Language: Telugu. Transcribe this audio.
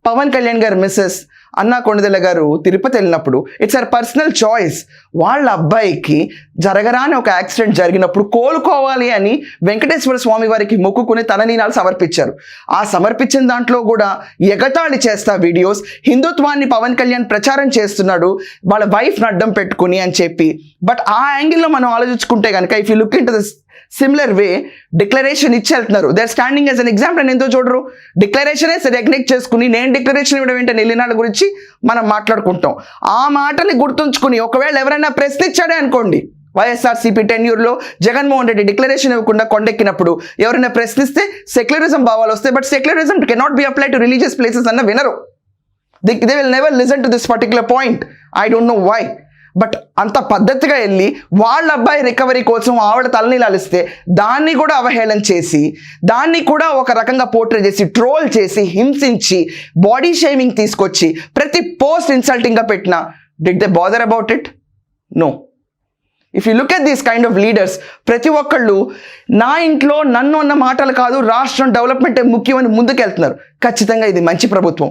పవన్ కళ్యాణ్ గారు మిస్సెస్ అన్నా కొణిదెల గారు తిరుపతి వెళ్ళినప్పుడు ఇట్స్ అర్ పర్సనల్ చాయిస్. వాళ్ళ అబ్బాయికి జరగరాని ఒక యాక్సిడెంట్ జరిగినప్పుడు కోలుకోవాలి అని వెంకటేశ్వర స్వామి వారికి మొక్కుకుని తలనీలాలు సమర్పించారు. ఆ సమర్పించిన దాంట్లో కూడా ఎగతాళి చేస్తా వీడియోస్, హిందుత్వాన్ని పవన్ కళ్యాణ్ ప్రచారం చేస్తున్నాడు వాళ్ళ వైఫ్ని అడ్డం పెట్టుకుని అని చెప్పి. బట్ ఆ యాంగిల్లో మనం ఆలోచించుకుంటే కనుక if you look into this similar way, declaration ఇచ్చి వెళ్తున్నారు. They are standing as an example. అని ఎంతో చూడరు, డిక్లరేషనే రెకగ్నైజ్ చేసుకుని నేను డిక్లరేషన్ ఇవ్వడం ఏంటంటే నెల్లినాళ్ళ గురించి మనం మాట్లాడుకుంటాం. ఆ మాటని గుర్తుంచుకుని ఒకవేళ ఎవరైనా ప్రశ్నించాడే అనుకోండి, వైఎస్ఆర్సీపీ టెన్యూర్లో జగన్మోహన్ రెడ్డి డిక్లరేషన్ ఇవ్వకుండా కొండెక్కినప్పుడు ఎవరైనా ప్రశ్నిస్తే సెక్యులరిజం భావాలు వస్తాయి. But secularism cannot be apply to religious places అన్న వినరు. They will never listen to this particular point. I don't know why. But అంత పద్ధతిగా వెళ్ళి వాళ్ళ అబ్బాయి రికవరీ కోసం ఆవిడ తలనీలాలిస్తే దాన్ని కూడా అవహేళన చేసి, దాన్ని కూడా ఒక రకంగా పోర్ట్రే చేసి, ట్రోల్ చేసి, హింసించి, బాడీ షేమింగ్ తీసుకొచ్చి ప్రతి పోస్ట్ ఇన్సల్టింగ్గా పెట్టినా did they bother about it? No. If you look at these kind of leaders, ప్రతి ఒక్కళ్ళు నా ఇంట్లో నన్ను అన్న మాటలు కాదు, రాష్ట్రం డెవలప్మెంట్ ముఖ్యమని ముందుకెళ్తున్నారు. ఖచ్చితంగా ఇది మంచి ప్రభుత్వం.